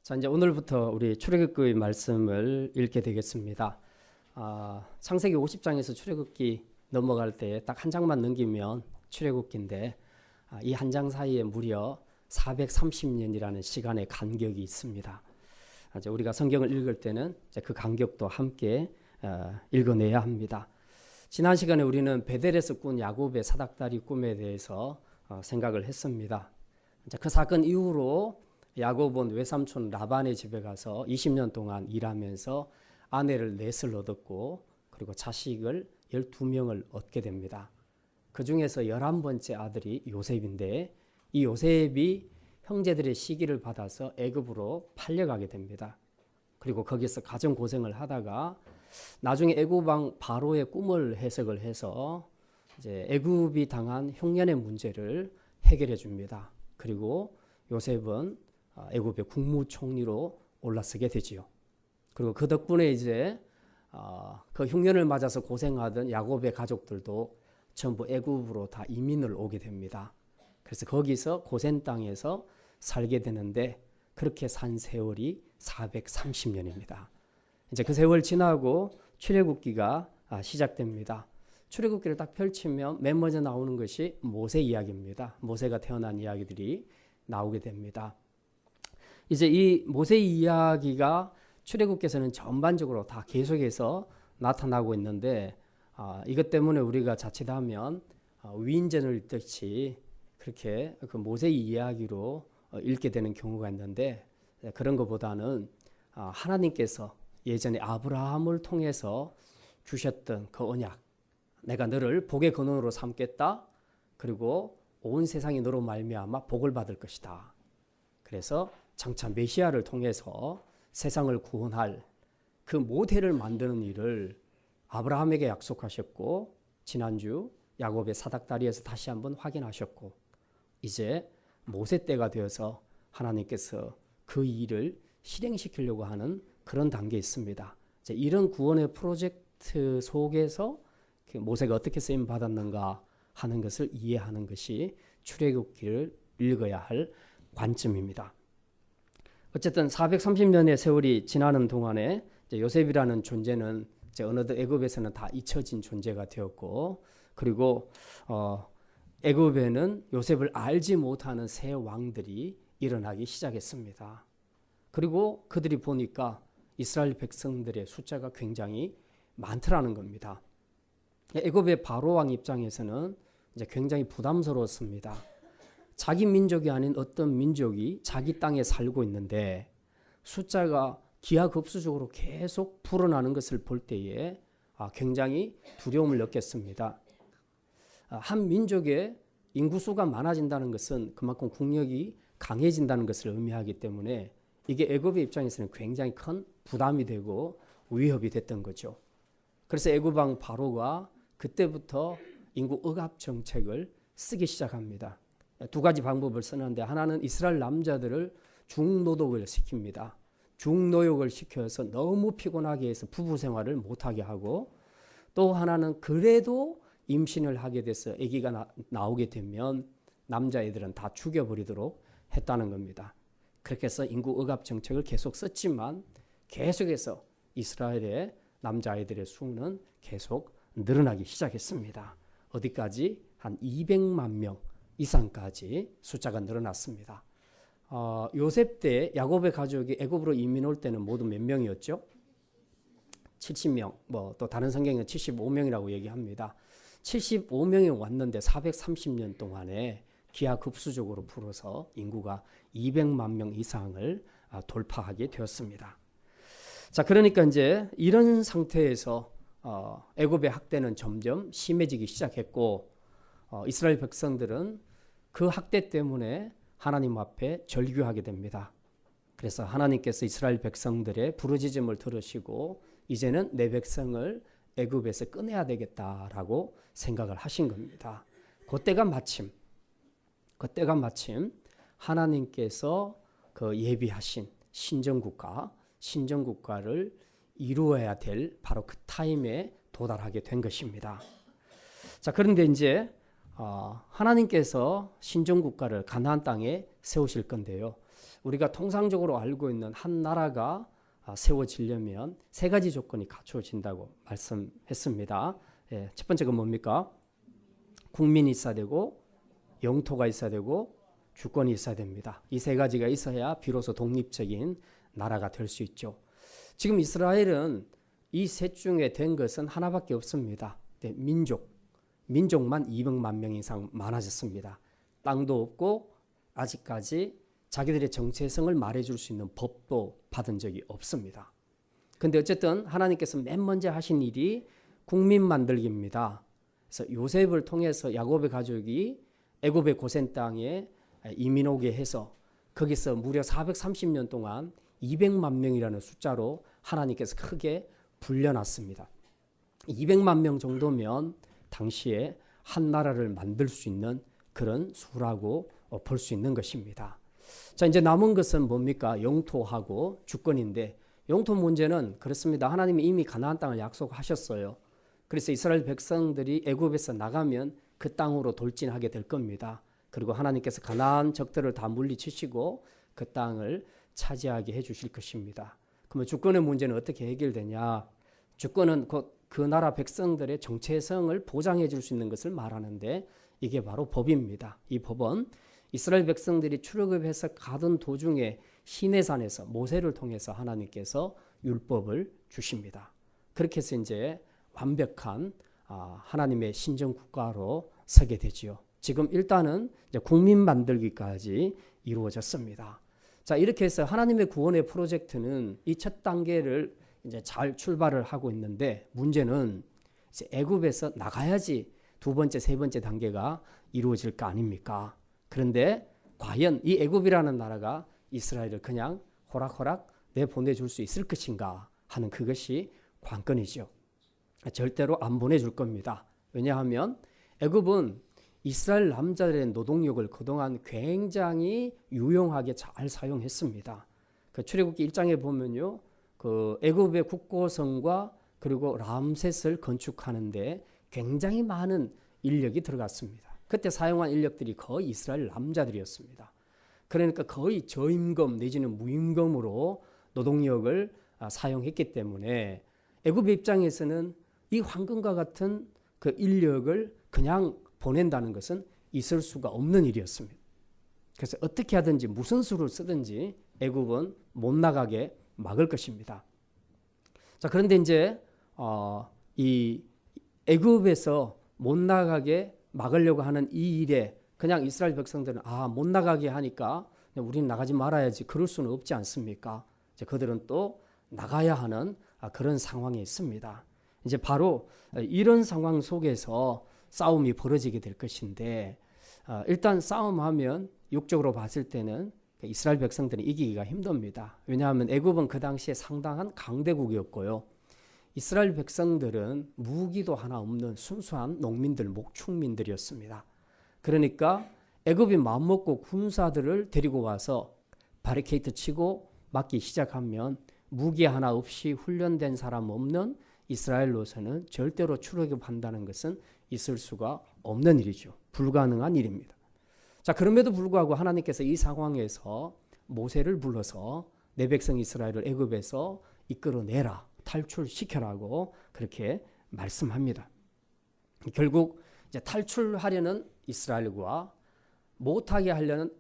자, 이제 오늘부터 우리 출애굽기 말씀을 읽게 되겠습니다. 창세기 50장에서 출애굽기 넘어갈 때 딱 한 장만 넘기면 출애굽기인데 이 한 장 사이에 무려 430년이라는 시간의 간격이 있습니다. 이제 우리가 성경을 읽을 때는 이제 그 간격도 함께 읽어내야 합니다. 지난 시간에 우리는 베델에서 꾼 야곱의 사닥다리 꿈에 대해서 생각을 했습니다. 이제 그 사건 이후로 야곱은 외삼촌 라반의 집에 가서 20년 동안 일하면서 아내를 넷을 얻었고 그리고 자식을 12명을 얻게 됩니다. 그 중에서 11번째 아들이 요셉인데 이 요셉이 형제들의 시기를 받아서 애굽으로 팔려가게 됩니다. 그리고 거기서 가정 고생을 하다가 나중에 애굽 왕 바로의 꿈을 해석을 해서 이제 애굽이 당한 흉년의 문제를 해결해 줍니다. 그리고 요셉은 애굽의 국무총리로 올라서게 되지요. 그리고 그 덕분에 이제 그 흉년을 맞아서 고생하던 야곱의 가족들도 전부 애굽으로 다 이민을 오게 됩니다. 그래서 거기서 고센 땅에서 살게 되는데 그렇게 산 세월이 430년입니다. 이제 그 세월 지나고 출애굽기가 시작됩니다. 출애굽기를 딱 펼치면 맨 먼저 나오는 것이 모세 이야기입니다. 모세가 태어난 이야기들이 나오게 됩니다. 이제 이 모세 이야기가 출애굽기에서는 전반적으로 다 계속해서 나타나고 있는데 이것 때문에 우리가 자칫하면 위인전을 읽듯이 그렇게 그 모세 이야기로 읽게 되는 경우가 있는데 그런 것보다는 하나님께서 예전에 아브라함을 통해서 주셨던 그 언약, 내가 너를 복의 근원으로 삼겠다. 그리고 온 세상이 너로 말미암아 복을 받을 것이다. 그래서 장차 메시아를 통해서 세상을 구원할 그 모델을 만드는 일을 아브라함에게 약속하셨고 지난주 야곱의 사닥다리에서 다시 한번 확인하셨고 이제 모세 때가 되어서 하나님께서 그 일을 실행시키려고 하는 그런 단계에 있습니다. 이제 이런 구원의 프로젝트 속에서 모세가 어떻게 쓰임 받았는가 하는 것을 이해하는 것이 출애굽기를 읽어야 할 관점입니다. 어쨌든 430년의 세월이 지나는 동안에 이제 요셉이라는 존재는 이제 어느덧 애굽에서는 다 잊혀진 존재가 되었고 그리고 애굽에는 요셉을 알지 못하는 새 왕들이 일어나기 시작했습니다. 그리고 그들이 보니까 이스라엘 백성들의 숫자가 굉장히 많더라는 겁니다. 애굽의 바로 왕 입장에서는 이제 굉장히 부담스러웠습니다. 자기 민족이 아닌 어떤 민족이 자기 땅에 살고 있는데 숫자가 기하급수적으로 계속 불어나는 것을 볼 때에 굉장히 두려움을 느꼈습니다. 한 민족의 인구수가 많아진다는 것은 그만큼 국력이 강해진다는 것을 의미하기 때문에 이게 애굽의 입장에서는 굉장히 큰 부담이 되고 위협이 됐던 거죠. 그래서 애굽 왕 바로가 그때부터 인구 억압 정책을 쓰기 시작합니다. 두 가지 방법을 쓰는데 하나는 이스라엘 남자들을 중노동을 시킵니다. 중노역을 시켜서 너무 피곤하게 해서 부부 생활을 못하게 하고 또 하나는 그래도 임신을 하게 돼서 아기가 나오게 되면 남자애들은 다 죽여버리도록 했다는 겁니다. 그렇게 해서 인구 억압 정책을 계속 썼지만 계속해서 이스라엘의 남자아이들의 수는 계속 늘어나기 시작했습니다. 어디까지? 한 200만 명 이상까지 숫자가 늘어났습니다. 요셉 때 야곱의 가족이 애굽으로 이민 올 때는 모두 몇 명이었죠? 70명, 또 다른 성경은 75명이라고 얘기합니다. 75명이 왔는데 430년 동안에 기하급수적으로 불어서 인구가 200만 명 이상을 돌파하게 되었습니다. 자, 그러니까 이제 이런 상태에서 애굽의 학대는 점점 심해지기 시작했고 이스라엘 백성들은 그 학대 때문에 하나님 앞에 절규하게 됩니다. 그래서 하나님께서 이스라엘 백성들의 부르짖음을 들으시고 이제는 내 백성을 애굽에서 꺼내야 되겠다라고 생각을 하신 겁니다. 그때가 마침 하나님께서 그 예비하신 신정국가를 이루어야 될 바로 그 타임에 도달하게 된 것입니다. 자, 그런데 이제 하나님께서 신정국가를 가나안 땅에 세우실 건데요. 우리가 통상적으로 알고 있는 한 나라가 세워지려면 세 가지 조건이 갖추어진다고 말씀했습니다. 예, 첫 번째가 뭡니까? 국민이 있어야 되고 영토가 있어야 되고 주권이 있어야 됩니다. 이 세 가지가 있어야 비로소 독립적인 나라가 될 수 있죠. 지금 이스라엘은 이 셋 중에 된 것은 하나밖에 없습니다. 네, 민족만 200만 명 이상 많아졌습니다. 땅도 없고 아직까지 자기들의 정체성을 말해줄 수 있는 법도 받은 적이 없습니다. 그런데 어쨌든 하나님께서 맨 먼저 하신 일이 국민 만들기입니다. 그래서 요셉을 통해서 야곱의 가족이 애굽의 고센 땅에 이민 오게 해서 거기서 무려 430년 동안 200만 명이라는 숫자로 하나님께서 크게 불려놨습니다. 200만 명 정도면 당시에 한 나라를 만들 수 있는 그런 수라고 볼 수 있는 것입니다. 자, 이제 남은 것은 뭡니까? 영토하고 주권인데, 영토 문제는 그렇습니다. 하나님이 이미 가나안 땅을 약속하셨어요. 그래서 이스라엘 백성들이 애굽에서 나가면 그 땅으로 돌진하게 될 겁니다. 그리고 하나님께서 가나안 적들을 다 물리치시고 그 땅을 차지하게 해주실 것입니다. 그러면 주권의 문제는 어떻게 해결되냐? 주권은 그 나라 백성들의 정체성을 보장해 줄 수 있는 것을 말하는데, 이게 바로 법입니다. 이 법은 이스라엘 백성들이 출애굽해서 가던 도중에 시내산에서 모세를 통해서 하나님께서 율법을 주십니다. 그렇게 해서 이제 완벽한 하나님의 신정 국가로 서게 되지요. 지금 일단은 이제 국민 만들기까지 이루어졌습니다. 자, 이렇게 해서 하나님의 구원의 프로젝트는 이 첫 단계를 이제 잘 출발을 하고 있는데, 문제는 이제 애굽에서 나가야지 두 번째, 세 번째 단계가 이루어질 거 아닙니까? 그런데 과연 이 애굽이라는 나라가 이스라엘을 그냥 호락호락 내보내줄 수 있을 것인가 하는 그것이 관건이죠. 절대로 안 보내줄 겁니다. 왜냐하면 애굽은 이스라엘 남자들의 노동력을 그동안 굉장히 유용하게 잘 사용했습니다. 그 출애굽기 1장에 보면요, 그 애굽의 국고성과 그리고 람셋을 건축하는데 굉장히 많은 인력이 들어갔습니다. 그때 사용한 인력들이 거의 이스라엘 남자들이었습니다. 그러니까 거의 저임금 내지는 무임금으로 노동력을 사용했기 때문에 애굽의 입장에서는 이 황금과 같은 그 인력을 그냥 보낸다는 것은 있을 수가 없는 일이었습니다. 그래서 어떻게 하든지 무슨 수를 쓰든지 애굽은 못 나가게 막을 것입니다. 자, 그런데 이제 이 애굽에서 못 나가게 막으려고 하는 이 일에 그냥 이스라엘 백성들은 못 나가게 하니까 우리는 나가지 말아야지, 그럴 수는 없지 않습니까? 이제 그들은 또 나가야 하는 그런 상황에 있습니다. 이제 바로 이런 상황 속에서 싸움이 벌어지게 될 것인데, 일단 싸움하면 육적으로 봤을 때는 이스라엘 백성들이 이기기가 힘듭니다. 왜냐하면 애굽은 그 당시에 상당한 강대국이었고요. 이스라엘 백성들은 무기도 하나 없는 순수한 농민들, 목축민들이었습니다. 그러니까 애굽이 마음먹고 군사들을 데리고 와서 바리케이트 치고 막기 시작하면 무기 하나 없이 훈련된 사람 없는 이스라엘로서는 절대로 출애굽한다는 것은 있을 수가 없는 일이죠. 불가능한 일입니다. 자, 그럼에도 불구하고 하나님께서 이 상황에서 모세를 불러서 내 백성 이스라엘을 애굽에서 이끌어내라, 탈출시켜라고 그렇게 말씀합니다. 결국 이제 탈출하려는 이스라엘과 못하게 하려는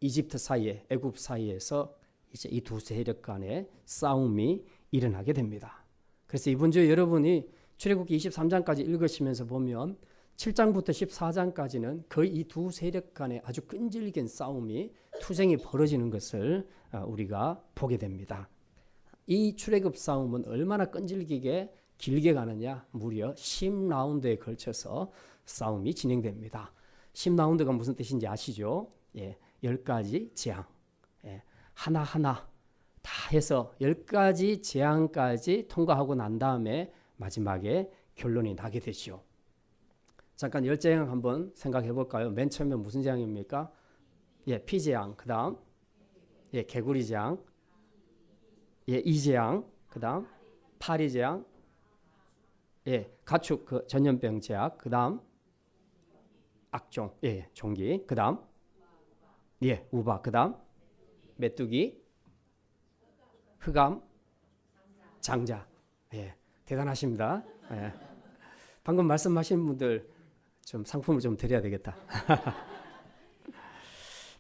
이집트 사이에, 애굽 사이에서 이제 이 두 세력 간의 싸움이 일어나게 됩니다. 그래서 이번 주에 여러분이 출애굽기 23장까지 읽으시면서 보면 7장부터 14장까지는 거의 이 두 세력 간의 아주 끈질긴 싸움이, 투쟁이 벌어지는 것을 우리가 보게 됩니다. 이 출애굽 싸움은 얼마나 끈질기게 길게 가느냐, 무려 10라운드에 걸쳐서 싸움이 진행됩니다. 10라운드가 무슨 뜻인지 아시죠? 10가지 재앙, 하나하나 다 해서 10가지 재앙까지 통과하고 난 다음에 마지막에 결론이 나게 되죠. 잠깐 10재앙 한번 생각해 볼까요? 맨 처음에 무슨 재앙입니까? 피재앙, 그 다음 개구리재앙, 이재앙, 그 다음 파리재앙, 가축 그 전염병 재앙, 그 다음 악종, 종기, 그 다음 우바, 그 다음 메뚜기, 흑암, 장자. 예, 대단하십니다. 예. 방금 말씀하신 분들 좀 상품을 좀 드려야 되겠다.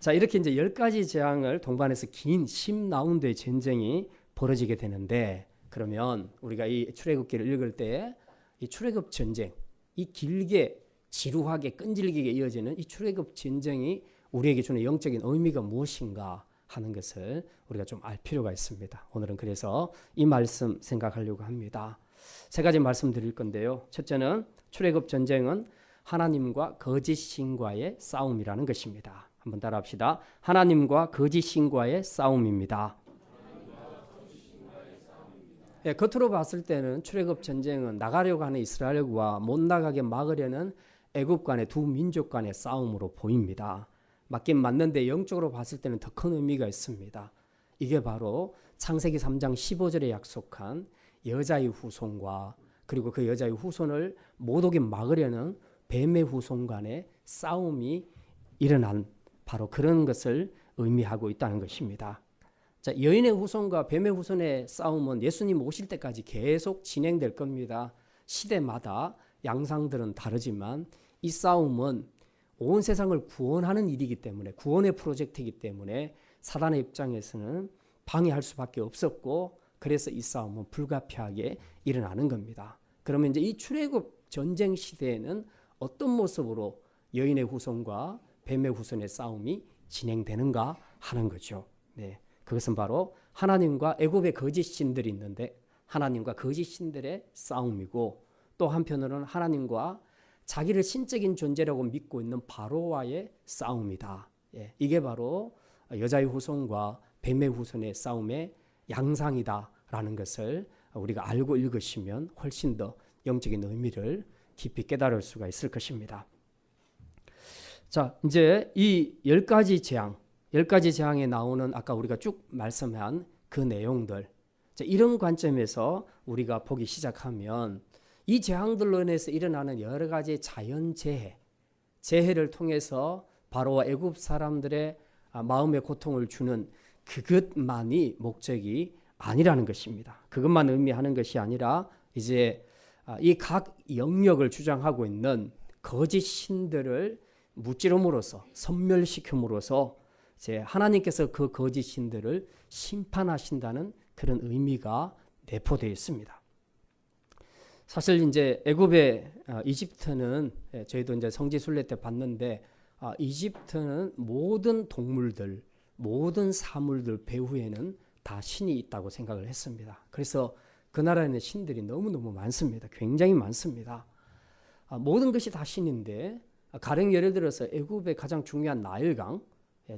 자, 이렇게 이제 10가지 재앙을 동반해서 긴 10라운드의 전쟁이 벌어지게 되는데, 그러면 우리가 이 출애굽기를 읽을 때 이 출애굽 전쟁, 이 길게 지루하게 끈질기게 이어지는 이 출애굽 전쟁이 우리에게 주는 영적인 의미가 무엇인가 하는 것을 우리가 좀 알 필요가 있습니다. 오늘은 그래서 이 말씀 생각하려고 합니다. 세 가지 말씀드릴 건데요. 첫째는 출애굽 전쟁은 하나님과 거짓 신과의 싸움이라는 것입니다. 한번 따라합시다. 하나님과 거짓 신과의 싸움입니다. 예, 겉으로 봤을 때는 출애굽 전쟁은 나가려고 하는 이스라엘과 못 나가게 막으려는 애굽 간의 두 민족 간의 싸움으로 보입니다. 맞긴 맞는데 영적으로 봤을 때는 더 큰 의미가 있습니다. 이게 바로 창세기 3장 15절에 약속한 여자의 후손과 그리고 그 여자의 후손을 못 오게 막으려는 뱀의 후손 간의 싸움이 일어난 바로 그런 것을 의미하고 있다는 것입니다. 자, 여인의 후손과 뱀의 후손의 싸움은 예수님 오실 때까지 계속 진행될 겁니다. 시대마다 양상들은 다르지만 이 싸움은 온 세상을 구원하는 일이기 때문에, 구원의 프로젝트이기 때문에 사단의 입장에서는 방해할 수밖에 없었고, 그래서 이 싸움은 불가피하게 일어나는 겁니다. 그러면 이제 이 출애굽 전쟁 시대에는 어떤 모습으로 여인의 후손과 뱀의 후손의 싸움이 진행되는가 하는 거죠. 네. 그것은 바로 하나님과 애굽의 거짓 신들이 있는데 하나님과 거짓 신들의 싸움이고, 또 한편으로는 하나님과 자기를 신적인 존재라고 믿고 있는 바로와의 싸움이다. 예, 이게 바로 여자의 후손과 뱀의 후손의 싸움의 양상이다라는 것을 우리가 알고 읽으시면 훨씬 더 영적인 의미를 깊이 깨달을 수가 있을 것입니다. 자, 이제 이 10가지 재앙에 나오는 아까 우리가 쭉 말씀한 그 내용들, 이런 관점에서 우리가 보기 시작하면 이 재앙들로 인해서 일어나는 여러 가지 자연재해, 재해를 통해서 바로와 애굽 사람들의 마음의 고통을 주는 그것만이 목적이 아니라는 것입니다. 그것만 의미하는 것이 아니라 이제 이 각 영역을 주장하고 있는 거짓 신들을 무찌름으로써 섬멸시킴으로써 이제 하나님께서 그 거짓 신들을 심판하신다는 그런 의미가 내포되어 있습니다. 사실 이제 애굽의 이집트는 저희도 이제 성지순례 때 봤는데 이집트는 모든 동물들, 모든 사물들 배후에는 다 신이 있다고 생각을 했습니다. 그래서 그 나라에는 신들이 너무너무 많습니다. 굉장히 많습니다. 모든 것이 다 신인데 가령 예를 들어서 애굽의 가장 중요한 나일강,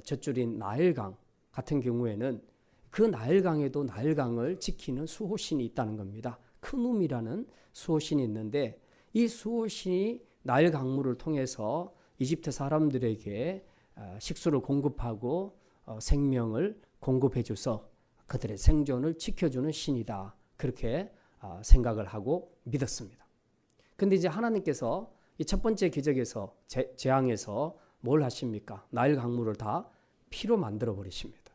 젖줄인 나일강 같은 경우에는 그 나일강에도 나일강을 지키는 수호신이 있다는 겁니다. 크눔이라는 수호신이 있는데 이 수호신이 나일 강물을 통해서 이집트 사람들에게 식수를 공급하고 생명을 공급해 줘서 그들의 생존을 지켜주는 신이다. 그렇게 생각을 하고 믿었습니다. 근데 이제 하나님께서 이 첫 번째 기적에서 재앙에서 뭘 하십니까? 나일 강물을 다 피로 만들어 버리십니다.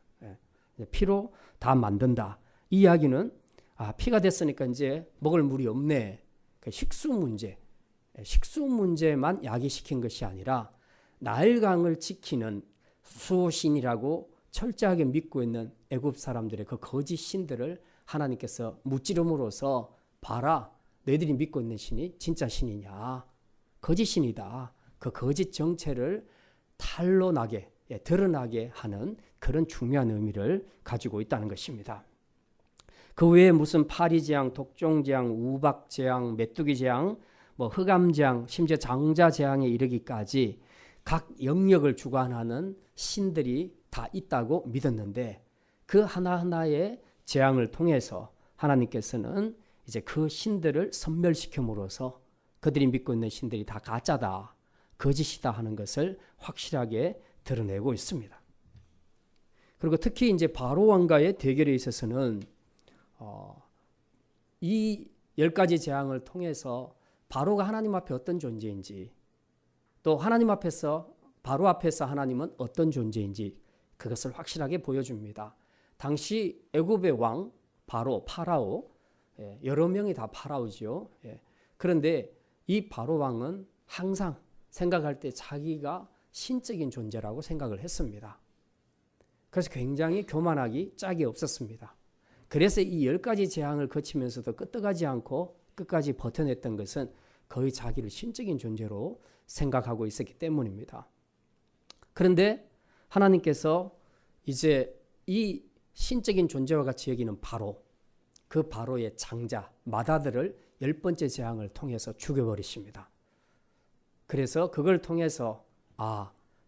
피로 다 만든다. 이 이야기는 피가 됐으니까 이제 먹을 물이 없네. 식수 문제만 야기시킨 것이 아니라 나일강을 지키는 수호신이라고 철저하게 믿고 있는 애굽 사람들의 그 거짓 신들을 하나님께서 무찌름으로써 봐라, 너희들이 믿고 있는 신이 진짜 신이냐? 거짓 신이다. 그 거짓 정체를 탄로나게, 드러나게 하는 그런 중요한 의미를 가지고 있다는 것입니다. 그 외에 무슨 파리재앙, 독종재앙, 우박재앙, 메뚜기재앙, 흑암재앙, 심지어 장자재앙에 이르기까지 각 영역을 주관하는 신들이 다 있다고 믿었는데 그 하나하나의 재앙을 통해서 하나님께서는 이제 그 신들을 섬멸시킴으로써 그들이 믿고 있는 신들이 다 가짜다, 거짓이다 하는 것을 확실하게 드러내고 있습니다. 그리고 특히 이제 바로 왕과의 대결에 있어서는 이 10가지 재앙을 통해서 바로가 하나님 앞에 어떤 존재인지, 또 하나님 앞에서 바로 앞에서 하나님은 어떤 존재인지 그것을 확실하게 보여줍니다. 당시 애굽의 왕 바로 파라오, 여러 명이 다 파라오죠. 그런데 이 바로 왕은 항상 생각할 때 자기가 신적인 존재라고 생각을 했습니다. 그래서 굉장히 교만하기 짝이 없었습니다. 그래서 이 10가지 재앙을 거치면서도 끄떡하지 않고 끝까지 버텨냈던 것은 거의 자기를 신적인 존재로 생각하고 있었기 때문입니다. 그런데 하나님께서 이제 이 신적인 존재와 같이 여기는 바로, 그 바로의 장자 맏아들을 10번째 재앙을 통해서 죽여버리십니다. 그래서 그걸 통해서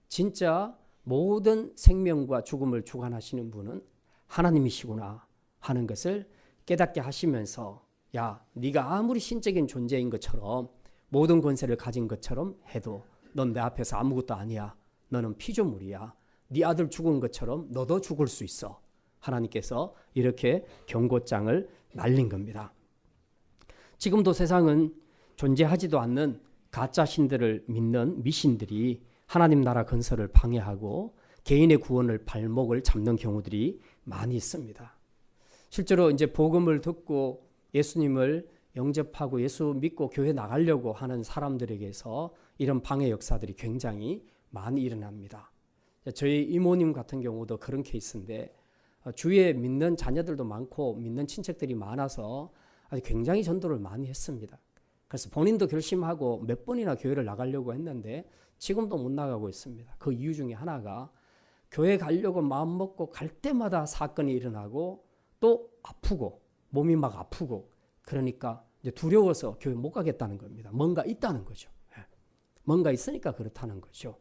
진짜 모든 생명과 죽음을 주관하시는 분은 하나님이시구나 하는 것을 깨닫게 하시면서, 야, 네가 아무리 신적인 존재인 것처럼 모든 권세를 가진 것처럼 해도 넌 내 앞에서 아무것도 아니야. 너는 피조물이야. 네 아들 죽은 것처럼 너도 죽을 수 있어. 하나님께서 이렇게 경고장을 날린 겁니다. 지금도 세상은 존재하지도 않는 가짜 신들을 믿는 미신들이 하나님 나라 건설을 방해하고 개인의 구원을 발목을 잡는 경우들이 많이 있습니다. 실제로 이제 복음을 듣고 예수님을 영접하고 예수 믿고 교회 나가려고 하는 사람들에게서 이런 방해 역사들이 굉장히 많이 일어납니다. 저희 이모님 같은 경우도 그런 케이스인데, 주위에 믿는 자녀들도 많고 믿는 친척들이 많아서 아주 굉장히 전도를 많이 했습니다. 그래서 본인도 결심하고 몇 번이나 교회를 나가려고 했는데 지금도 못 나가고 있습니다. 그 이유 중에 하나가 교회 가려고 마음 먹고 갈 때마다 사건이 일어나고 또 아프고 몸이 막 아프고, 그러니까 이제 두려워서 교회 못 가겠다는 겁니다. 뭔가 있다는 거죠. 뭔가 있으니까 그렇다는 거죠.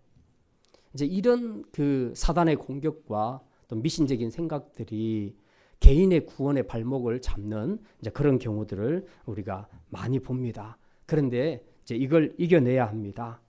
이제 이런 그 사단의 공격과 또 미신적인 생각들이 개인의 구원의 발목을 잡는 이제 그런 경우들을 우리가 많이 봅니다. 그런데 이제 이걸 이겨내야 합니다.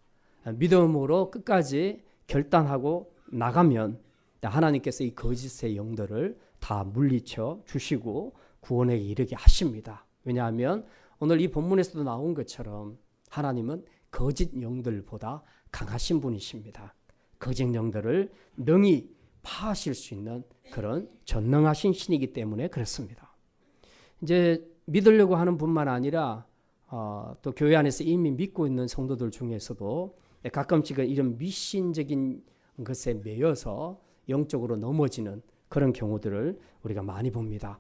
믿음으로 끝까지 결단하고 나가면 하나님께서 이 거짓의 영들을 다 물리쳐 주시고 구원에 이르게 하십니다. 왜냐하면 오늘 이 본문에서도 나온 것처럼 하나님은 거짓 영들보다 강하신 분이십니다. 거짓 영들을 능히 파하실 수 있는 그런 전능하신 신이기 때문에 그렇습니다. 이제 믿으려고 하는 분만 아니라 또 교회 안에서 이미 믿고 있는 성도들 중에서도 가끔씩은 이런 미신적인 것에 매여서 영적으로 넘어지는 그런 경우들을 우리가 많이 봅니다.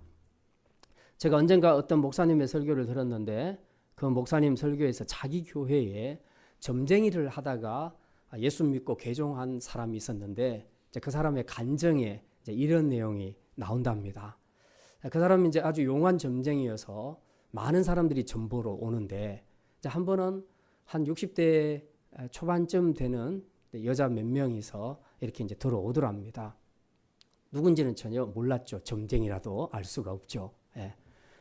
제가 언젠가 어떤 목사님의 설교를 들었는데, 그 목사님 설교에서 자기 교회에 점쟁이를 하다가 예수 믿고 개종한 사람이 있었는데, 그 사람의 간증에 이런 내용이 나온답니다. 그 사람이 이제 아주 용한 점쟁이여서 많은 사람들이 전보러 오는데, 한 번은 한 60대 초반쯤 되는 여자 몇 명이서 이렇게 이제 들어오더랍니다. 누군지는 전혀 몰랐죠. 점쟁이라도 알 수가 없죠.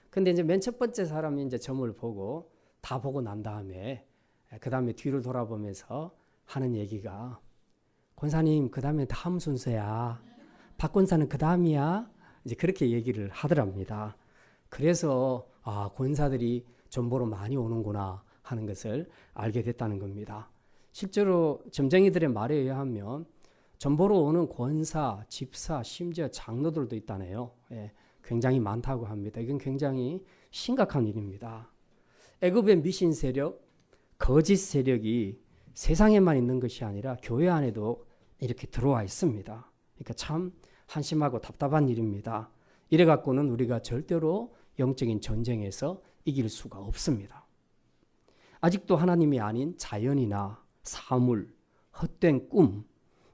근데 이제 맨 첫 번째 사람이 이제 점을 보고 다 보고 난 다음에 그 다음에 뒤를 돌아보면서 하는 얘기가, 권사님 그 다음에 다음 순서야. 박 권사는 그 다음이야. 이제 그렇게 얘기를 하더랍니다. 그래서 권사들이 전보로 많이 오는구나 하는 것을 알게 됐다는 겁니다. 실제로 점쟁이들의 말에 의하면 전보로 오는 권사, 집사, 심지어 장로들도 있다네요. 굉장히 많다고 합니다. 이건 굉장히 심각한 일입니다. 애굽의 미신 세력, 거짓 세력이 세상에만 있는 것이 아니라 교회 안에도 이렇게 들어와 있습니다. 그러니까 참 한심하고 답답한 일입니다. 이래 갖고는 우리가 절대로 영적인 전쟁에서 이길 수가 없습니다. 아직도 하나님이 아닌 자연이나 사물, 헛된 꿈,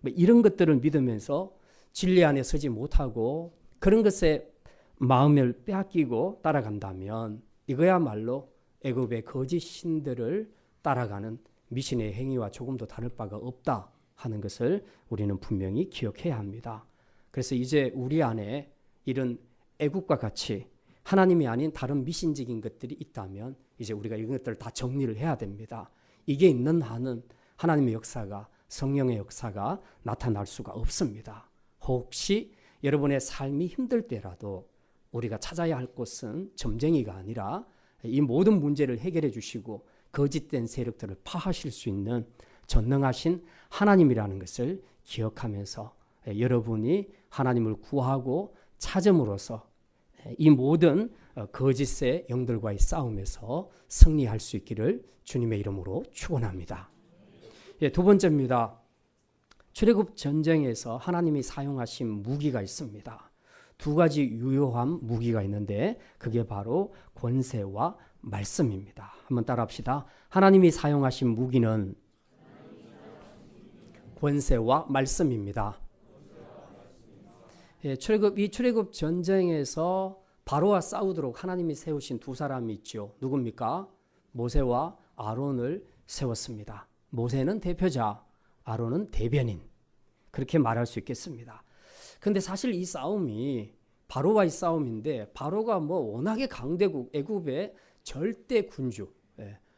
이런 것들을 믿으면서 진리 안에 서지 못하고 그런 것에 마음을 빼앗기고 따라간다면 이거야말로 애굽의 거짓 신들을 따라가는 미신의 행위와 조금도 다를 바가 없다 하는 것을 우리는 분명히 기억해야 합니다. 그래서 이제 우리 안에 이런 애굽과 같이 하나님이 아닌 다른 미신적인 것들이 있다면 이제 우리가 이런 것들을 다 정리를 해야 됩니다. 이게 있는 한은 하나님의 역사가, 성령의 역사가 나타날 수가 없습니다. 혹시 여러분의 삶이 힘들 때라도 우리가 찾아야 할 곳은 점쟁이가 아니라 이 모든 문제를 해결해 주시고 거짓된 세력들을 파하실 수 있는 전능하신 하나님이라는 것을 기억하면서 여러분이 하나님을 구하고 찾음으로써 이 모든 거짓의 영들과의 싸움에서 승리할 수 있기를 주님의 이름으로 축원합니다. 두 번째입니다. 출애굽 전쟁에서 하나님이 사용하신 무기가 있습니다. 두 가지 유효한 무기가 있는데 그게 바로 권세와 말씀입니다. 한번 따라합시다. 하나님이 사용하신 무기는 권세와 말씀입니다. 이 출애굽 전쟁에서 바로와 싸우도록 하나님이 세우신 두 사람이 있죠. 누굽니까? 모세와 아론을 세웠습니다. 모세는 대표자, 아론은 대변인. 그렇게 말할 수 있겠습니다. 근데 사실 이 싸움이 바로와의 싸움인데 바로가 워낙에 강대국 애굽의 절대 군주,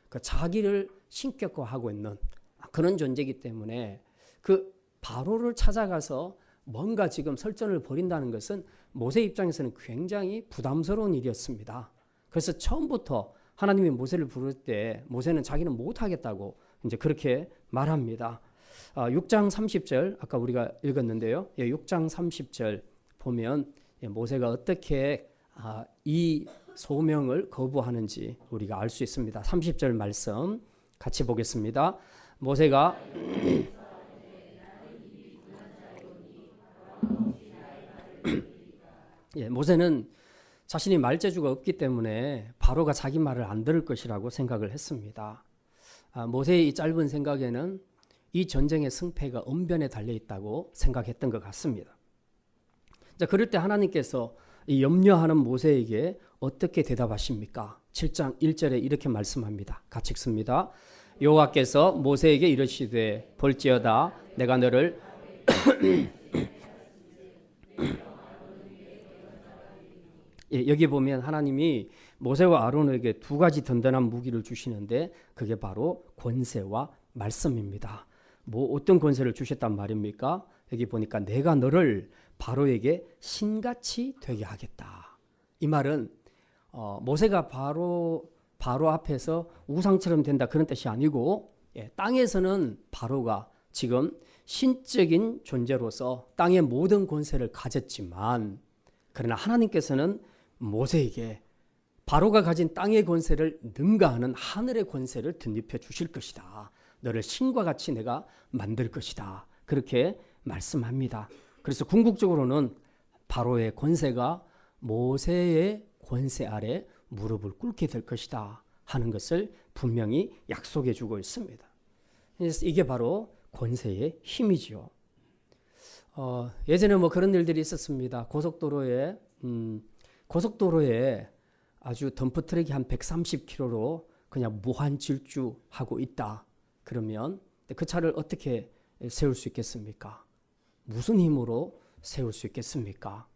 그 자기를 신격화하고 있는 그런 존재이기 때문에 그 바로를 찾아가서 뭔가 지금 설전을 벌인다는 것은 모세 입장에서는 굉장히 부담스러운 일이었습니다. 그래서 처음부터 하나님이 모세를 부를 때 모세는 자기는 못하겠다고 이제 그렇게 말합니다. 6장 30절 아까 우리가 읽었는데요. 6장 30절 보면 모세가 어떻게 이 소명을 거부하는지 우리가 알 수 있습니다. 30절 말씀 같이 보겠습니다. 모세가 모세는 자신이 말재주가 없기 때문에 바로가 자기 말을 안 들을 것이라고 생각을 했습니다. 모세의 이 짧은 생각에는 이 전쟁의 승패가 언변에 달려있다고 생각했던 것 같습니다. 자, 그럴 때 하나님께서 이 염려하는 모세에게 어떻게 대답하십니까? 7장 1절에 이렇게 말씀합니다. 같이 읽습니다. 여호와께서 모세에게 이르시되 볼지어다 내가 너를 여기 보면 하나님이 모세와 아론에게 두 가지 든든한 무기를 주시는데 그게 바로 권세와 말씀입니다. 어떤 권세를 주셨단 말입니까? 여기 보니까 내가 너를 바로에게 신같이 되게 하겠다. 이 말은 모세가 바로 앞에서 우상처럼 된다 그런 뜻이 아니고 땅에서는 바로가 지금 신적인 존재로서 땅의 모든 권세를 가졌지만 그러나 하나님께서는 모세에게 바로가 가진 땅의 권세를 능가하는 하늘의 권세를 덧입혀 주실 것이다. 너를 신과 같이 내가 만들 것이다. 그렇게 말씀합니다. 그래서 궁극적으로는 바로의 권세가 모세의 권세 아래 무릎을 꿇게 될 것이다 하는 것을 분명히 약속해 주고 있습니다. 이게 바로 권세의 힘이지요. 예전에 그런 일들이 있었습니다. 고속도로에 아주 덤프트럭이 한 130km로 그냥 무한 질주하고 있다. 그러면 그 차를 어떻게 세울 수 있겠습니까? 무슨 힘으로 세울 수 있겠습니까?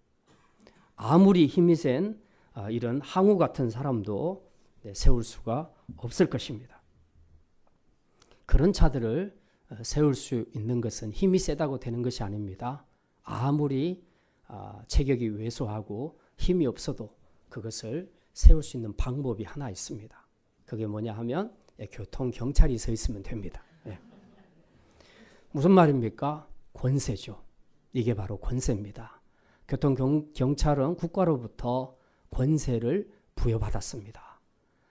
아무리 힘이 센 이런 항우 같은 사람도 세울 수가 없을 것입니다. 그런 차들을 세울 수 있는 것은 힘이 세다고 되는 것이 아닙니다. 아무리 체격이 왜소하고 힘이 없어도 그것을 세울 수 있는 방법이 하나 있습니다. 그게 뭐냐 하면 교통경찰이 서 있으면 됩니다. 무슨 말입니까? 권세죠. 이게 바로 권세입니다. 교통경찰은 국가로부터 권세를 부여받았습니다.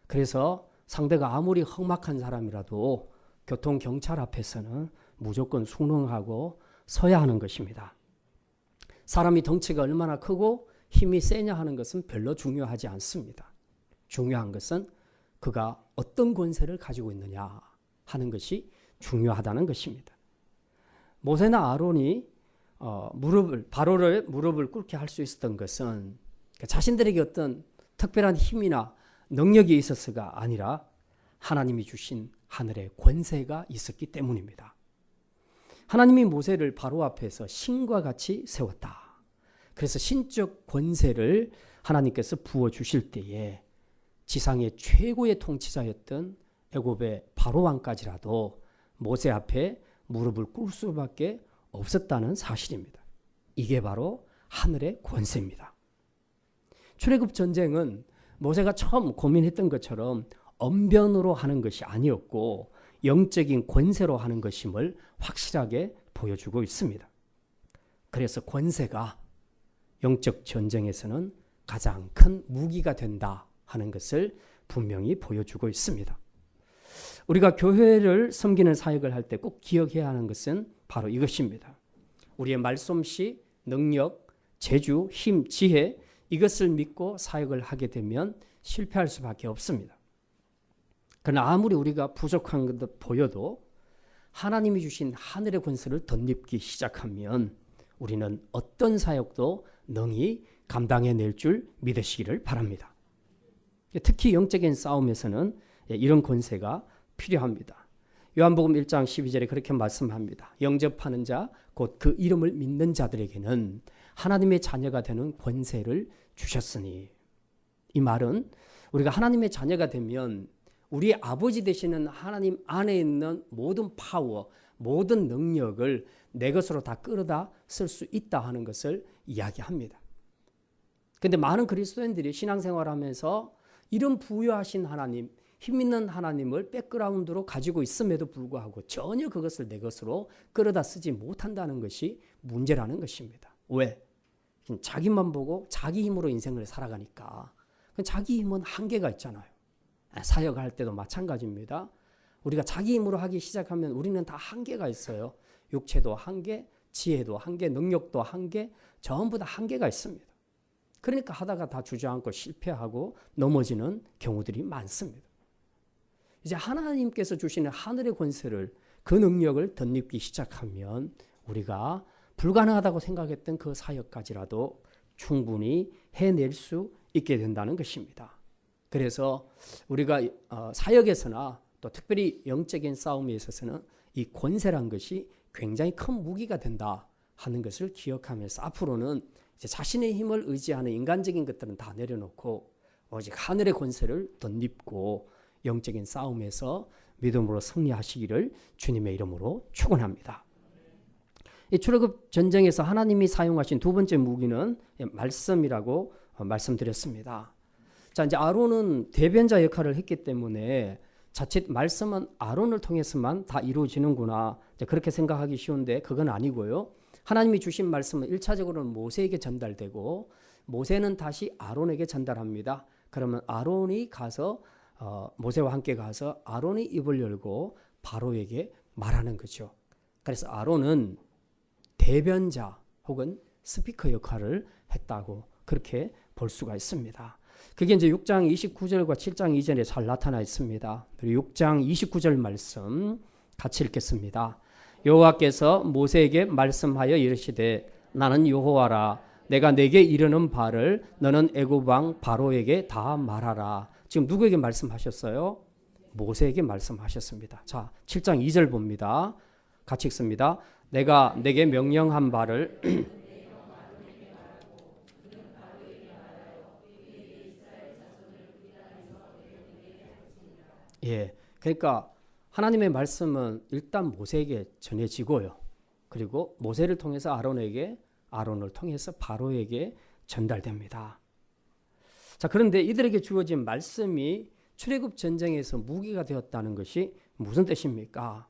그래서 상대가 아무리 험악한 사람이라도 교통경찰 앞에서는 무조건 순응하고 서야 하는 것입니다. 사람이 덩치가 얼마나 크고 힘이 세냐 하는 것은 별로 중요하지 않습니다. 중요한 것은 그가 어떤 권세를 가지고 있느냐 하는 것이 중요하다는 것입니다. 모세나 아론이 바로를 무릎을 꿇게 할 수 있었던 것은 자신들에게 어떤 특별한 힘이나 능력이 있었어가 아니라 하나님이 주신 하늘의 권세가 있었기 때문입니다. 하나님이 모세를 바로 앞에서 신과 같이 세웠다. 그래서 신적 권세를 하나님께서 부어주실 때에 지상의 최고의 통치자였던 애굽의 바로 왕까지라도 모세 앞에 무릎을 꿇을 수밖에 없었다는 사실입니다. 이게 바로 하늘의 권세입니다. 출애굽 전쟁은 모세가 처음 고민했던 것처럼 언변으로 하는 것이 아니었고 영적인 권세로 하는 것임을 확실하게 보여주고 있습니다. 그래서 권세가 영적 전쟁에서는 가장 큰 무기가 된다 하는 것을 분명히 보여주고 있습니다. 우리가 교회를 섬기는 사역을 할 때 꼭 기억해야 하는 것은 바로 이것입니다. 우리의 말솜씨, 능력, 재주, 힘, 지혜 이것을 믿고 사역을 하게 되면 실패할 수밖에 없습니다. 그러나 아무리 우리가 부족한 것 보여도 하나님이 주신 하늘의 권세를 덧입기 시작하면 우리는 어떤 사역도 능히 감당해낼 줄 믿으시기를 바랍니다. 특히 영적인 싸움에서는 이런 권세가 필요합니다. 요한복음 1장 12절에 그렇게 말씀합니다. 영접하는 자, 곧 그 이름을 믿는 자들에게는 하나님의 자녀가 되는 권세를 주셨으니, 이 말은 우리가 하나님의 자녀가 되면 우리 아버지 되시는 하나님 안에 있는 모든 파워, 모든 능력을 내 것으로 다 끌어다 쓸 수 있다 하는 것을 이야기합니다. 그런데 많은 그리스도인들이 신앙생활하면서 이런 부여하신 하나님, 힘 있는 하나님을 백그라운드로 가지고 있음에도 불구하고 전혀 그것을 내 것으로 끌어다 쓰지 못한다는 것이 문제라는 것입니다. 왜? 자기만 보고 자기 힘으로 인생을 살아가니까. 자기 힘은 한계가 있잖아요. 사역할 때도 마찬가지입니다. 우리가 자기 힘으로 하기 시작하면 우리는 다 한계가 있어요. 육체도 한계, 지혜도 한계, 능력도 한계, 전부 다 한계가 있습니다. 그러니까 하다가 다 주저앉고 실패하고 넘어지는 경우들이 많습니다. 이제 하나님께서 주시는 하늘의 권세를, 그 능력을 덧입기 시작하면 우리가 불가능하다고 생각했던 그 사역까지라도 충분히 해낼 수 있게 된다는 것입니다. 그래서 우리가 사역에서나 또 특별히 영적인 싸움에 있어서는 이 권세란 것이 굉장히 큰 무기가 된다 하는 것을 기억하면서 앞으로는 이제 자신의 힘을 의지하는 인간적인 것들은 다 내려놓고 오직 하늘의 권세를 덧입고 영적인 싸움에서 믿음으로 승리하시기를 주님의 이름으로 축원합니다. 이 출애굽 전쟁에서 하나님이 사용하신 두 번째 무기는 말씀이라고 말씀드렸습니다. 자, 이제 아론은 대변자 역할을 했기 때문에 자칫 말씀은 아론을 통해서만 다 이루어지는구나 그렇게 생각하기 쉬운데 그건 아니고요. 하나님이 주신 말씀은 1차적으로는 모세에게 전달되고 모세는 다시 아론에게 전달합니다. 그러면 아론이 가서 모세와 함께 가서 아론이 입을 열고 바로에게 말하는 거죠. 그래서 아론은 대변자 혹은 스피커 역할을 했다고 그렇게 볼 수가 있습니다. 그게 이제 6장 29절과 7장 2절에 잘 나타나 있습니다. 6장 29절 말씀 같이 읽겠습니다. 여호와께서 모세에게 말씀하여 이르시되 나는 여호와라 내가 내게 이르는 바를 너는 애굽 왕 바로에게 다 말하라. 지금 누구에게 말씀하셨어요? 모세에게 말씀하셨습니다. 자, 7장 2절 봅니다. 같이 읽습니다. 내가 내게 명령한 바를 예, 그러니까 하나님의 말씀은 일단 모세에게 전해지고요. 그리고 모세를 통해서 아론에게, 아론을 통해서 바로에게 전달됩니다. 자, 그런데 이들에게 주어진 말씀이 출애굽 전쟁에서 무기가 되었다는 것이 무슨 뜻입니까?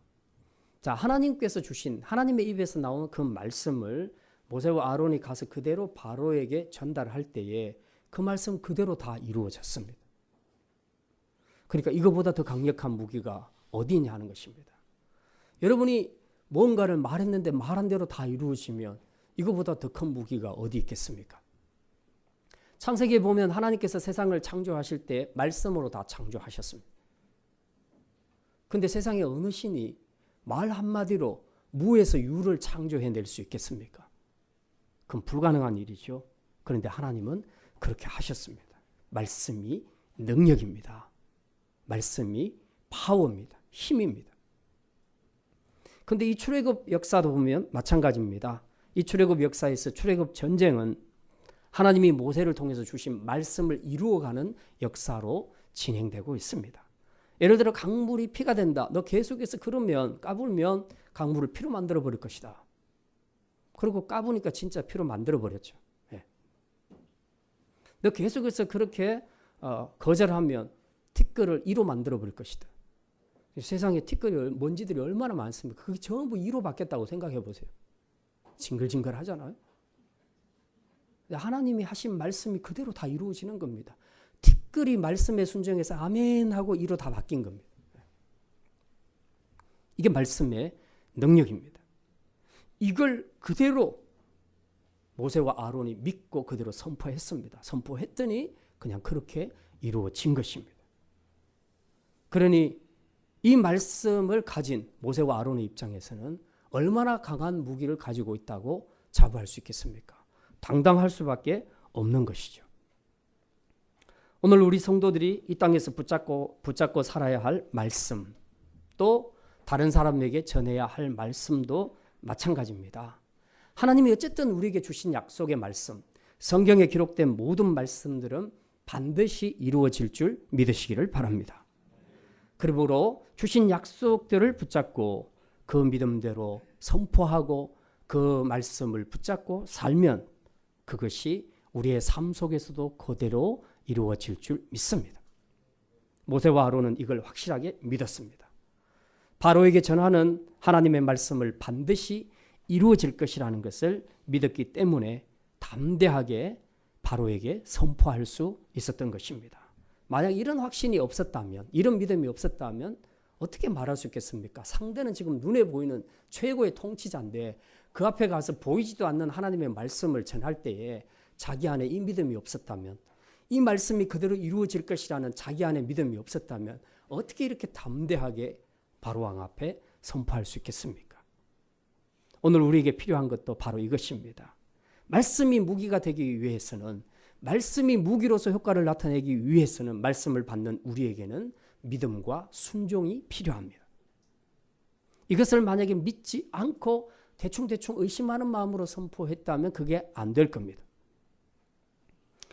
자, 하나님께서 주신 하나님의 입에서 나오는 그 말씀을 모세와 아론이 가서 그대로 바로에게 전달할 때에 그 말씀 그대로 다 이루어졌습니다. 그러니까 이거보다 더 강력한 무기가 어디 있냐 하는 것입니다. 여러분이 뭔가를 말했는데 말한 대로 다 이루어지면 이거보다 더 큰 무기가 어디 있겠습니까? 창세기에 보면 하나님께서 세상을 창조하실 때 말씀으로 다 창조하셨습니다. 그런데 세상에 어느 신이 말 한마디로 무에서 유를 창조해낼 수 있겠습니까? 그건 불가능한 일이죠. 그런데 하나님은 그렇게 하셨습니다. 말씀이 능력입니다. 말씀이 파워입니다. 힘입니다. 그런데 이 출애굽 역사도 보면 마찬가지입니다. 이 출애굽 역사에서 출애굽 전쟁은 하나님이 모세를 통해서 주신 말씀을 이루어가는 역사로 진행되고 있습니다. 예를 들어 강물이 피가 된다. 너 계속해서 그러면 까불면 강물을 피로 만들어 버릴 것이다. 그리고 까부니까 진짜 피로 만들어 버렸죠. 네. 너 계속해서 그렇게 거절하면 티끌을 이로 만들어 버릴 것이다. 세상에 티끌이 먼지들이 얼마나 많습니까? 그게 전부 이로 바뀌었다고 생각해 보세요. 징글징글 하잖아요. 하나님이 하신 말씀이 그대로 다 이루어지는 겁니다. 티끌이 말씀에 순종해서 아멘 하고 이로 다 바뀐 겁니다. 이게 말씀의 능력입니다. 이걸 그대로 모세와 아론이 믿고 그대로 선포했습니다. 선포했더니 그냥 그렇게 이루어진 것입니다. 그러니 이 말씀을 가진 모세와 아론의 입장에서는 얼마나 강한 무기를 가지고 있다고 자부할 수 있겠습니까? 당당할 수밖에 없는 것이죠. 오늘 우리 성도들이 이 땅에서 붙잡고 살아야 할 말씀, 또 다른 사람에게 전해야 할 말씀도 마찬가지입니다. 하나님이 어쨌든 우리에게 주신 약속의 말씀, 성경에 기록된 모든 말씀들은 반드시 이루어질 줄 믿으시기를 바랍니다. 그러므로 주신 약속들을 붙잡고 그 믿음대로 선포하고 그 말씀을 붙잡고 살면 그것이 우리의 삶 속에서도 그대로 이루어질 줄 믿습니다. 모세와 아론은 이걸 확실하게 믿었습니다. 바로에게 전하는 하나님의 말씀을 반드시 이루어질 것이라는 것을 믿었기 때문에 담대하게 바로에게 선포할 수 있었던 것입니다. 만약 이런 확신이 없었다면, 이런 믿음이 없었다면 어떻게 말할 수 있겠습니까? 상대는 지금 눈에 보이는 최고의 통치자인데 그 앞에 가서 보이지도 않는 하나님의 말씀을 전할 때에 자기 안에 이 믿음이 없었다면, 이 말씀이 그대로 이루어질 것이라는 자기 안에 믿음이 없었다면 어떻게 이렇게 담대하게 바로왕 앞에 선포할 수 있겠습니까? 오늘 우리에게 필요한 것도 바로 이것입니다. 말씀이 무기가 되기 위해서는, 말씀이 무기로서 효과를 나타내기 위해서는 말씀을 받는 우리에게는 믿음과 순종이 필요합니다. 이것을 만약에 믿지 않고 대충 의심하는 마음으로 선포했다면 그게 안 될 겁니다.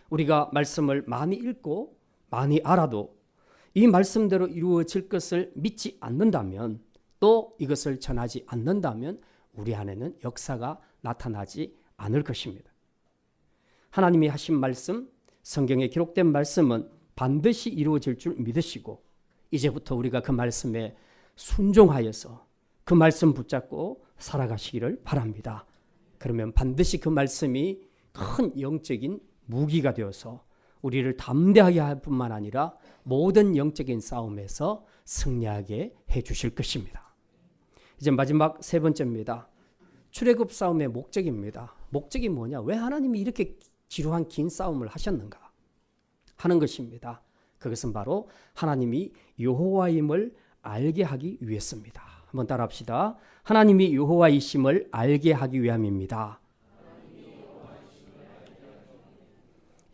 우리가 말씀을 많이 읽고 많이 알아도 이 말씀대로 이루어질 것을 믿지 않는다면, 또 이것을 전하지 않는다면 우리 안에는 역사가 나타나지 않을 것입니다. 하나님이 하신 말씀, 성경에 기록된 말씀은 반드시 이루어질 줄 믿으시고 이제부터 우리가 그 말씀에 순종하여서 그 말씀 붙잡고 살아가시기를 바랍니다. 그러면 반드시 그 말씀이 큰 영적인 무기가 되어서 우리를 담대하게 할 뿐만 아니라 모든 영적인 싸움에서 승리하게 해주실 것입니다. 이제 마지막 세 번째입니다. 출애굽 싸움의 목적입니다. 목적이 뭐냐? 왜 하나님이 이렇게 지루한 긴 싸움을 하셨는가 하는 것입니다. 그것은 바로 하나님이 여호와임을 알게 하기 위해서입니다. 한번 따라합시다. 하나님이 여호와이심을 알게 하기 위함입니다.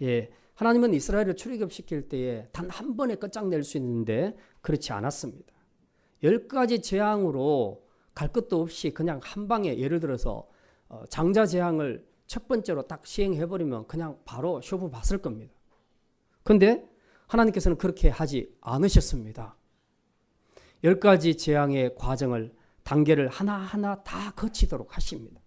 예, 하나님은 이스라엘을 출애굽시킬 때에 단 한 번에 끝장낼 수 있는데 그렇지 않았습니다. 10가지 재앙으로 갈 것도 없이 그냥 한 방에, 예를 들어서 장자 재앙을 첫 번째로 딱 시행해버리면 그냥 바로 쇼부 봤을 겁니다. 그런데 하나님께서는 그렇게 하지 않으셨습니다. 10가지 재앙의 과정을, 단계를 하나하나 다 거치도록 하십니다.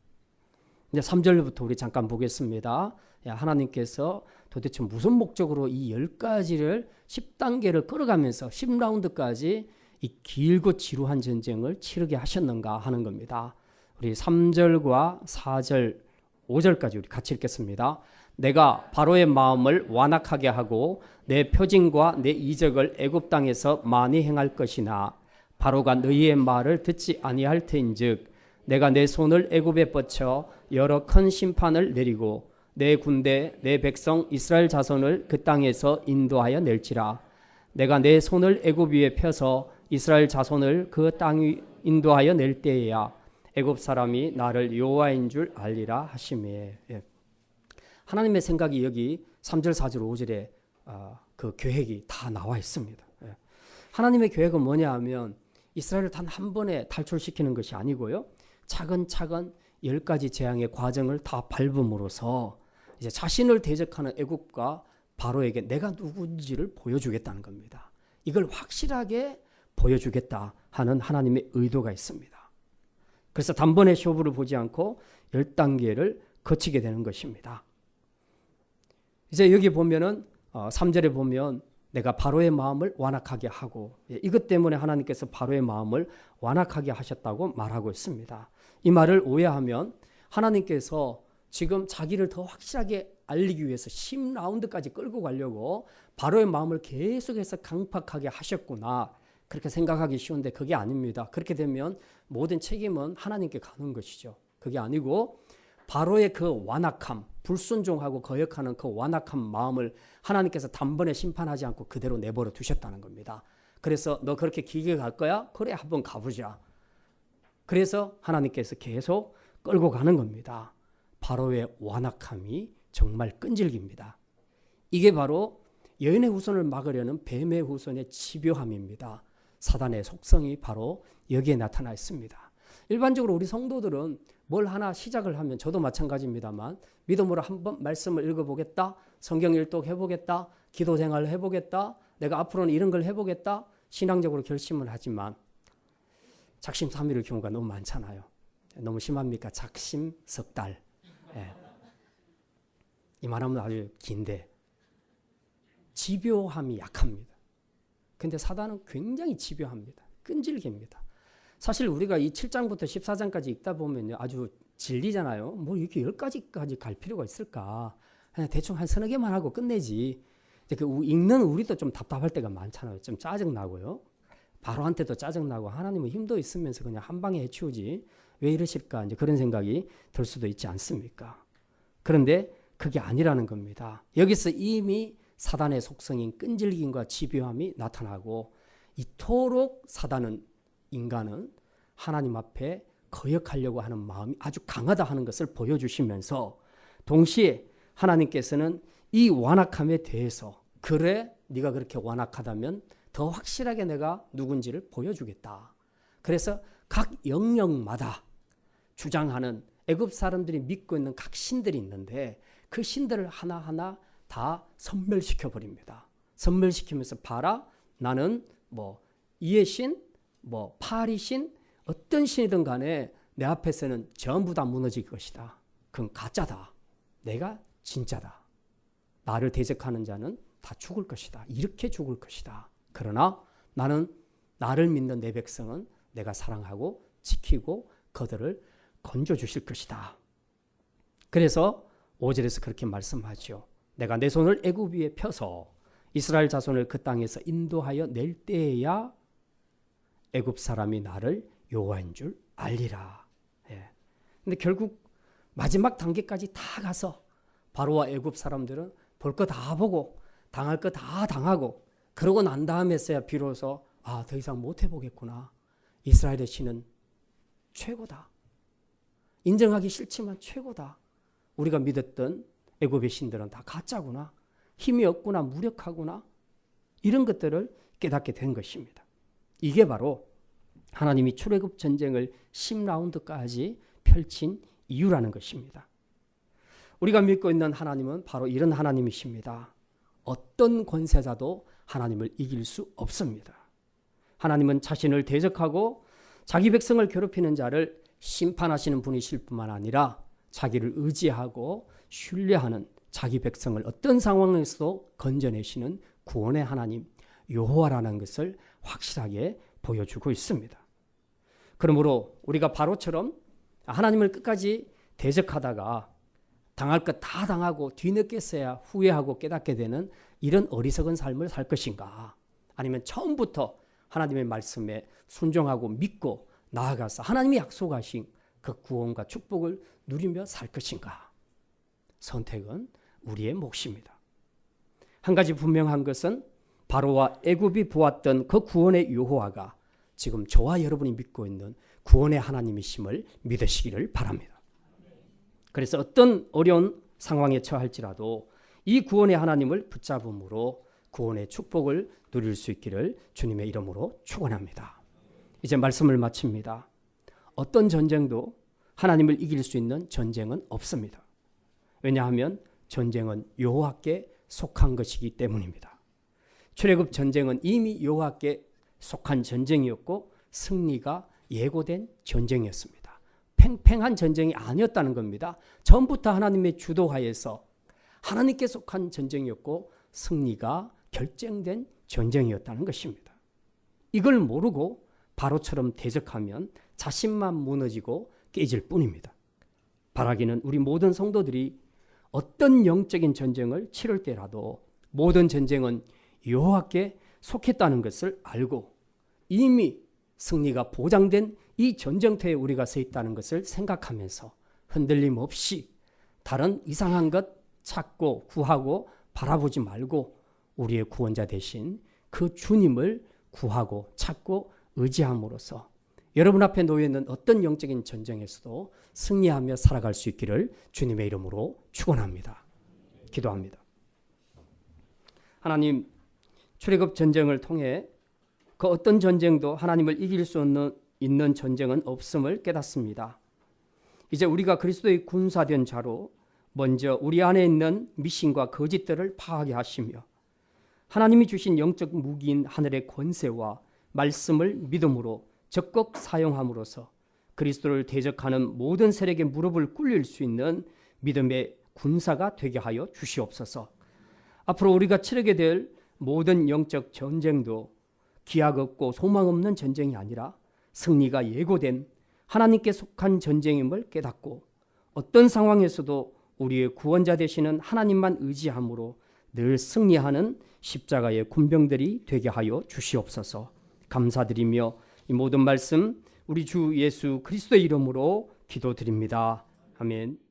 이제 3절부터 우리 잠깐 보겠습니다. 하나님께서 도대체 무슨 목적으로 이 10가지를 10단계를 끌어가면서 10라운드까지 이 길고 지루한 전쟁을 치르게 하셨는가 하는 겁니다. 우리 3절과 4절, 5절까지 우리 같이 읽겠습니다. 내가 바로의 마음을 완악하게 하고 내 표징과 내 이적을 애굽 땅에서 많이 행할 것이나 바로가 너희의 말을 듣지 아니할 터인즉 내가 내 손을 애굽에 뻗쳐 여러 큰 심판을 내리고 내 군대 내 백성 이스라엘 자손을 그 땅에서 인도하여 낼지라. 내가 내 손을 애굽 위에 펴서 이스라엘 자손을 그 땅 인도하여 낼 때에야 애굽 사람이 나를 여호와인 줄 알리라 하시매. 하나님의 생각이 여기 3절, 4절, 5절에 그 계획이 다 나와 있습니다. 하나님의 계획은 뭐냐 하면 이스라엘을 단 한 번에 탈출시키는 것이 아니고요. 차근차근 10가지 재앙의 과정을 다 밟음으로써 이제 자신을 대적하는 애굽과 바로에게 내가 누군지를 보여주겠다는 겁니다. 이걸 확실하게 보여주겠다 하는 하나님의 의도가 있습니다. 그래서 단번에 쇼부를 보지 않고 10단계를 거치게 되는 것입니다. 이제 여기 보면은 3절에 보면 내가 바로의 마음을 완악하게 하고, 이것 때문에 하나님께서 바로의 마음을 완악하게 하셨다고 말하고 있습니다. 이 말을 오해하면 하나님께서 지금 자기를 더 확실하게 알리기 위해서 10라운드까지 끌고 가려고 바로의 마음을 계속해서 강팍하게 하셨구나. 그렇게 생각하기 쉬운데 그게 아닙니다. 그렇게 되면 모든 책임은 하나님께 가는 것이죠. 그게 아니고 바로의 그 완악함, 불순종하고 거역하는 그 완악한 마음을 하나님께서 단번에 심판하지 않고 그대로 내버려 두셨다는 겁니다. 그래서 너 그렇게 길게 갈 거야? 그래, 한번 가보자. 그래서 하나님께서 계속 끌고 가는 겁니다. 바로의 완악함이 정말 끈질깁니다. 이게 바로 여인의 후손을 막으려는 뱀의 후손의 집요함입니다. 사단의 속성이 바로 여기에 나타나 있습니다. 일반적으로 우리 성도들은 뭘 하나 시작을 하면, 저도 마찬가지입니다만, 믿음으로 한번 말씀을 읽어보겠다, 성경 일독 해보겠다, 기도 생활을 해보겠다, 내가 앞으로는 이런 걸 해보겠다, 신앙적으로 결심을 하지만 작심삼일의 경우가 너무 많잖아요. 너무 심합니까? 작심 석 달. 예. 이 말하면 아주 긴데 집요함이 약합니다. 근데 사단은 굉장히 집요합니다. 끈질깁니다. 사실 우리가 이 7장부터 14장까지 읽다 보면요, 아주 질리잖아요. 뭐 이렇게 10가지까지 갈 필요가 있을까? 그냥 대충 한 서너 개만 하고 끝내지. 읽는 우리도 좀 답답할 때가 많잖아요. 좀 짜증나고요. 바로한테도 짜증나고 하나님은 힘도 있으면서 그냥 한 방에 해치우지. 왜 이러실까? 이제 그런 생각이 들 수도 있지 않습니까? 그런데 그게 아니라는 겁니다. 여기서 이미 사단의 속성인 끈질김과 집요함이 나타나고, 이토록 인간은 하나님 앞에 거역하려고 하는 마음이 아주 강하다 하는 것을 보여주시면서, 동시에 하나님께서는 이 완악함에 대해서, 그래 네가 그렇게 완악하다면 더 확실하게 내가 누군지를 보여주겠다. 그래서 각 영역마다 주장하는 애굽 사람들이 믿고 있는 각 신들이 있는데 그 신들을 하나하나 다 섬멸시켜 버립니다. 섬멸시키면서 봐라, 나는 뭐 이의 신, 뭐 파리 신, 어떤 신이든 간에 내 앞에서는 전부 다 무너질 것이다. 그건 가짜다. 내가 진짜다. 나를 대적하는 자는 다 죽을 것이다. 이렇게 죽을 것이다. 그러나 나는, 나를 믿는 내 백성은 내가 사랑하고 지키고 그들을 건져주실 것이다. 그래서 5절에서 그렇게 말씀하죠. 내가 내 손을 애굽 위에 펴서 이스라엘 자손을 그 땅에서 인도하여 낼 때에야 애굽 사람이 나를 여호와인 줄 알리라. 예. 근데 결국 마지막 단계까지 다 가서 바로와 애굽 사람들은 볼 거 다 보고 당할 거 다 당하고 그러고 난 다음에서야 비로소 더 이상 못 해보겠구나. 이스라엘의 신은 최고다. 인정하기 싫지만 최고다. 우리가 믿었던 애굽의 신들은 다 가짜구나. 힘이 없구나. 무력하구나. 이런 것들을 깨닫게 된 것입니다. 이게 바로 하나님이 출애굽 전쟁을 10라운드까지 펼친 이유라는 것입니다. 우리가 믿고 있는 하나님은 바로 이런 하나님이십니다. 어떤 권세자도 하나님을 이길 수 없습니다. 하나님은 자신을 대적하고 자기 백성을 괴롭히는 자를 심판하시는 분이실 뿐만 아니라 자기를 의지하고 신뢰하는 자기 백성을 어떤 상황에서도 건져내시는 구원의 하나님 여호와라는 것을 확실하게 보여주고 있습니다. 그러므로 우리가 바로처럼 하나님을 끝까지 대적하다가 당할 것 다 당하고 뒤늦게서야 후회하고 깨닫게 되는 이런 어리석은 삶을 살 것인가? 아니면 처음부터 하나님의 말씀에 순종하고 믿고 나아가서 하나님이 약속하신 그 구원과 축복을 누리며 살 것인가? 선택은 우리의 몫입니다. 한 가지 분명한 것은 바로와 애굽이 보았던 그 구원의 여호와가 지금 저와 여러분이 믿고 있는 구원의 하나님이심을 믿으시기를 바랍니다. 그래서 어떤 어려운 상황에 처할지라도 이 구원의 하나님을 붙잡음으로 구원의 축복을 누릴 수 있기를 주님의 이름으로 축원합니다. 이제 말씀을 마칩니다. 어떤 전쟁도 하나님을 이길 수 있는 전쟁은 없습니다. 왜냐하면 전쟁은 여호와께 속한 것이기 때문입니다. 출애굽 전쟁은 이미 여호와께 속한 전쟁이었고 승리가 예고된 전쟁이었습니다. 팽팽한 전쟁이 아니었다는 겁니다. 처음부터 하나님의 주도하에서 하나님께 속한 전쟁이었고 승리가 결정된 전쟁이었다는 것입니다. 이걸 모르고 바로처럼 대적하면 자신만 무너지고 깨질 뿐입니다. 바라기는 우리 모든 성도들이 어떤 영적인 전쟁을 치를 때라도 모든 전쟁은 여호와께 속했다는 것을 알고 이미 승리가 보장된 이 전쟁터에 우리가 서 있다는 것을 생각하면서 흔들림 없이 다른 이상한 것 찾고 구하고 바라보지 말고 우리의 구원자 되신 그 주님을 구하고 찾고 의지함으로써 여러분 앞에 놓여 있는 어떤 영적인 전쟁에서도 승리하며 살아갈 수 있기를 주님의 이름으로 축원합니다. 기도합니다. 하나님, 출애굽 전쟁을 통해 그 어떤 전쟁도 하나님을 이길 수 있는 전쟁은 없음을 깨닫습니다. 이제 우리가 그리스도의 군사된 자로 먼저 우리 안에 있는 미신과 거짓들을 파하게 하시며 하나님이 주신 영적 무기인 하늘의 권세와 말씀을 믿음으로 적극 사용함으로써 그리스도를 대적하는 모든 세력의 무릎을 꿇릴 수 있는 믿음의 군사가 되게 하여 주시옵소서. 앞으로 우리가 치르게 될 모든 영적 전쟁도 기약 없고 소망 없는 전쟁이 아니라 승리가 예고된 하나님께 속한 전쟁임을 깨닫고 어떤 상황에서도 우리의 구원자 되시는 하나님만 의지함으로 늘 승리하는 십자가의 군병들이 되게 하여 주시옵소서. 감사드리며 이 모든 말씀 우리 주 예수 그리스도의 이름으로 기도드립니다. 아멘.